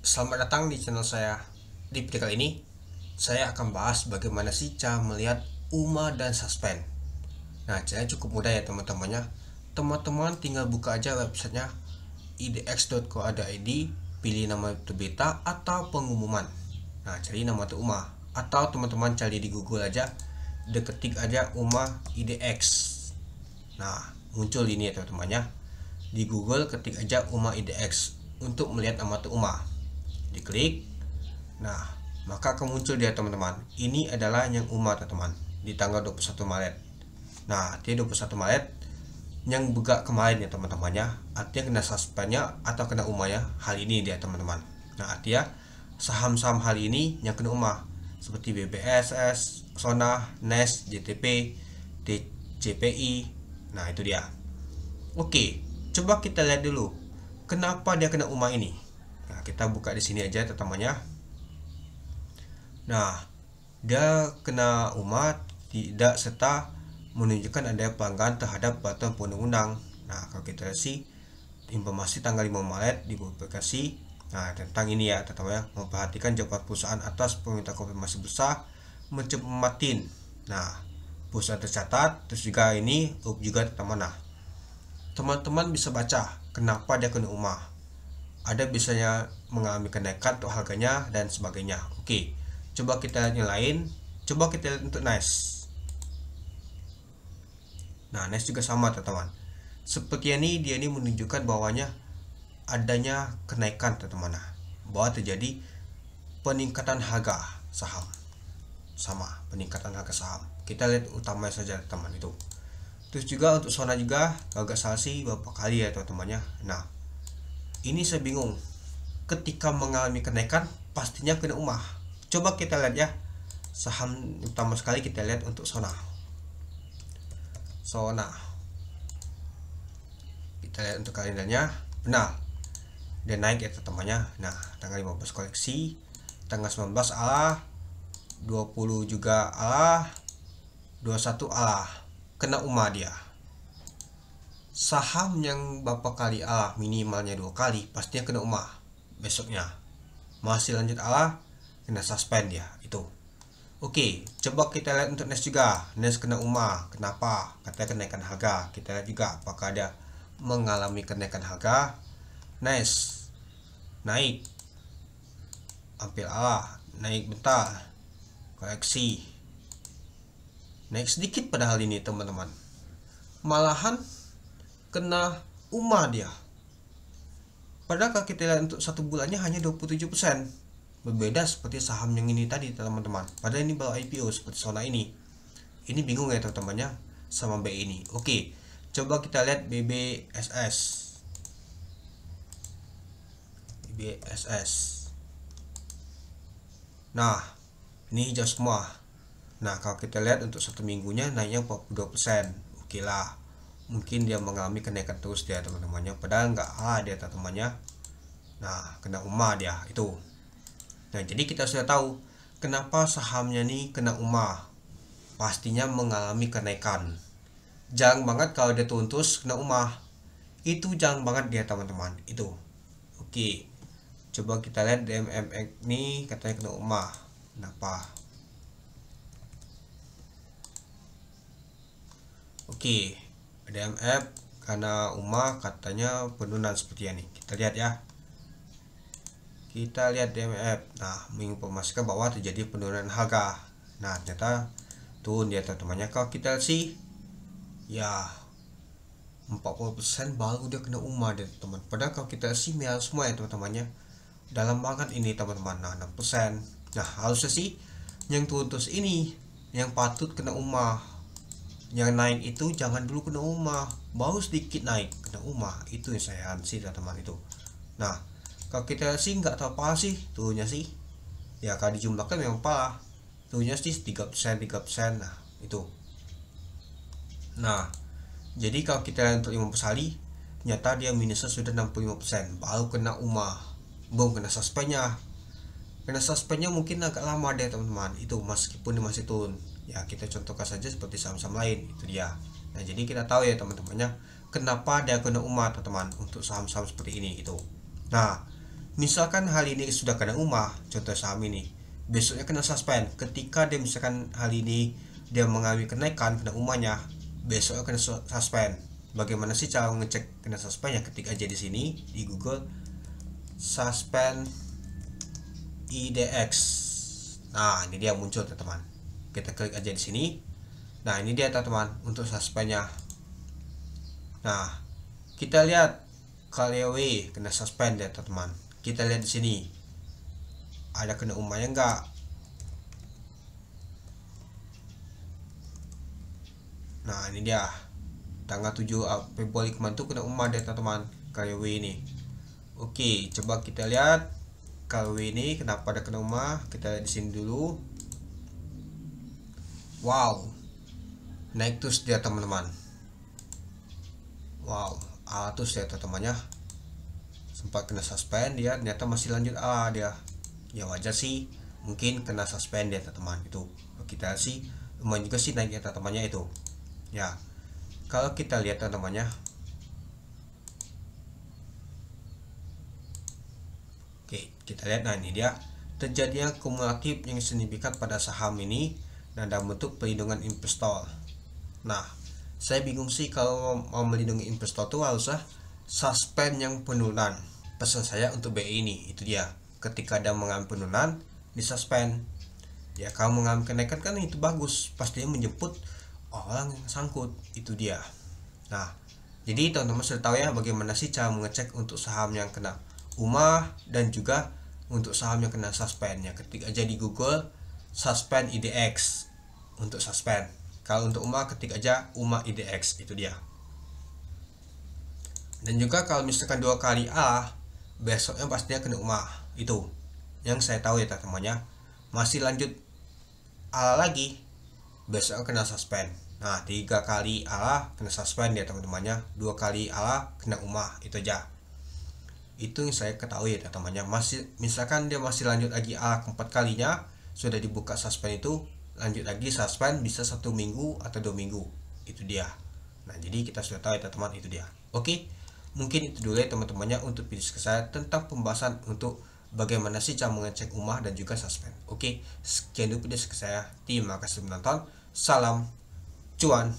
Selamat datang di channel saya. Di video kali ini, saya akan bahas bagaimana sih cara melihat UMA dan suspend. Nah, caranya cukup mudah ya teman-temannya. Teman-teman tinggal buka aja websitenya idx.co.id, pilih nama itu beta atau pengumuman. Nah, cari nama itu UMA. Atau teman-teman cari di Google aja, ketik aja UMA IDX. Nah, muncul ini ya teman-temannya. Di Google ketik aja UMA IDX untuk melihat nama itu UMA. Diklik. Nah, maka akan muncul dia teman-teman. Ini adalah yang UMA teman-teman di tanggal 21 Maret. Nah, artinya 21 Maret yang buka kemarin ya teman-temannya, artinya kena suspendnya atau kena UMA ya hari ini dia teman-teman. Nah, artinya saham-saham hari ini yang kena UMA seperti BBSS, Sona, NES, JTP, JPI. Nah, itu dia. Oke, coba kita lihat dulu kenapa dia kena UMA ini. Nah, kita buka di sini aja teman-temannya. Nah, dia kena UMA tidak serta menunjukkan adanya pelanggaran terhadap peraturan perundang-undang. Nah, kalau kita lihat sih informasi tanggal 5 Maret di publikasi. Nah, tentang ini ya teman-teman, memperhatikan jawaban perusahaan atas permintaan konfirmasi besar mencermatin. Nah, perusahaan tercatat, terus juga ini juga teman-teman. Nah, teman-teman bisa baca kenapa dia kena UMA. Ada biasanya mengalami kenaikan untuk harganya dan sebagainya. Oke, coba kita lihat yang lain. Coba kita lihat untuk NICE. Nah, NICE juga sama teman-teman. Seperti ini, dia ini menunjukkan bahwanya adanya kenaikan teman-teman. Nah, bahwa terjadi peningkatan harga saham. Sama, peningkatan harga saham. Kita lihat utamanya saja teman-teman itu. Terus juga untuk Sona juga agak salah sih beberapa kali ya teman-temannya. Nah, ini saya bingung. Ketika mengalami kenaikan pastinya kena UMA. Coba kita lihat ya. Saham utama sekali kita lihat untuk Sona. Kita lihat untuk kalendernya. Benar. Dia naik ya teman-temannya. Nah, tanggal 15 koleksi, tanggal 19 Allah, 20 juga Allah, 21 Allah. Kena UMA dia. Saham yang berapa kali Allah, minimalnya 2 kali, pastinya kena UMA besoknya. Masih lanjut Allah, kena suspend dia itu. Oke, coba kita lihat untuk NES juga. NES kena UMA. Kenapa? Katanya kenaikan harga. Kita lihat juga apakah dia mengalami kenaikan harga. NES naik, hampir Allah naik bentar, koleksi naik sedikit padahal ini teman-teman, malahan kena UMA dia. Padahal kalau kita lihat untuk satu bulannya hanya 27%. Berbeda seperti saham yang ini tadi teman-teman. Padahal ini baru IPO seperti Sona ini. Ini bingung ya teman-temannya sama B ini. Oke, coba kita lihat BBSS. Nah, ini hijau semua. Nah, kalau kita lihat untuk satu minggunya naiknya 42%. Oke lah, mungkin dia mengalami kenaikan terus dia teman-temannya. Padahal nggak dia teman-temannya. Nah, kena UMA dia itu. Nah, jadi kita sudah tahu kenapa sahamnya nih kena UMA. Pastinya mengalami kenaikan. Jarang banget kalau dia turun terus kena UMA. Itu jarang banget dia teman-teman. Itu. Oke. Coba kita lihat DMMX nih katanya kena UMA. Kenapa? Oke. DMF karena UMA katanya penurunan seperti ini. Kita lihat ya. Kita lihat DMF. Nah, menginformasikan bahwa terjadi penurunan harga. Nah, ternyata turun ya teman-temannya. Kalau kita sih ya 40% baru dia kena UMA deh teman. Padahal kalau kita sih merah semua ya teman-temannya. Dalam banget ini teman-teman. Nah, 6%. Nah, harusnya sih yang turun terus ini yang patut kena UMA. Yang naik itu jangan dulu kena UMA, baru sedikit naik kena UMA. Itu yang saya sih teman-teman itu. Nah, kalau kita sih nggak tahu apa sih turunnya sih. Ya kalau dijumlahkan memang parah. Turunnya sih 3%. Nah, itu. Nah, jadi kalau kita untuk 15 hari ternyata dia minusnya sudah 65%, baru kena UMA. Belum kena suspendnya. Kena suspendnya mungkin agak lama deh teman-teman. Itu meskipun dia masih turun. Ya, kita contohkan saja seperti saham-saham lain. Itu dia. Nah, jadi kita tahu ya teman-temannya kenapa dia kena UMA teman-teman untuk saham-saham seperti ini itu. Nah, Misalkan hari ini sudah kena umah, contoh saham ini, besoknya kena suspend. Ketika dia misalkan hari ini dia mengalami kenaikan kena umahnya, besoknya kena suspend. Bagaimana sih cara ngecek kena suspend? Ya ketik aja di sini di Google suspend IDX. Nah, ini dia muncul teman-teman. Kita klik aja di sini. Nah, ini dia teman-teman untuk suspendnya. Nah, kita lihat KLW kena suspend ya teman-teman. Kita lihat di sini ada kena umahnya enggak. Nah, ini dia tanggal 7 Februari kemarin tuh kena umah deh teman-teman KLW ini. Oke, coba kita lihat KLW ini kenapa ada kena umah. Kita lihat di sini dulu. Wow, naik terus dia teman-teman. Wow, terus ya teman-temannya sempat kena suspend, dia ternyata masih lanjut dia. Ya wajar sih, mungkin kena suspend ya teman-teman itu. Kita sih lumayan juga sih naiknya teman-temannya itu. Ya, kalau kita lihat teman-temannya, oke, kita lihat. Nah, ini dia terjadinya kumulatif yang signifikan pada saham ini dan dalam bentuk pelindungan investor. Nah, saya bingung sih kalau mau melindungi investor tuh harusnya suspend yang penurunan. Pesan saya untuk BI ini itu dia, ketika ada mengalami penurunan di suspend. Ya, kalau mengalami kenaikan kan itu bagus, pastinya menjemput orang yang sangkut, itu dia. Nah, jadi teman-teman sudah tahu ya bagaimana sih cara mengecek untuk saham yang kena umah dan juga untuk saham yang kena suspend. Ya, ketik aja di Google suspend IDX untuk suspend. Kalau untuk umah ketik aja umah IDX, itu dia. Dan juga kalau misalkan 2 kali besoknya pastinya kena umah, itu yang saya tahu ya teman-temannya. Masih lanjut lagi, besoknya kena suspend. Nah, 3 kali kena suspend ya teman-temannya, 2 kali kena umah, itu aja. Itu yang saya ketahui ya teman-temannya. Masih misalkan dia masih lanjut lagi keempat kalinya sudah dibuka suspend, itu lanjut lagi suspend bisa 1 minggu atau 2 minggu, itu dia. Nah, jadi kita sudah tahu ya teman-teman, itu dia. Oke, mungkin itu dulu ya teman-temannya untuk video saya tentang pembahasan untuk bagaimana sih cara mengecek umah dan juga suspend. Oke, sekian dulu video saya. Terima kasih menonton. Salam cuan.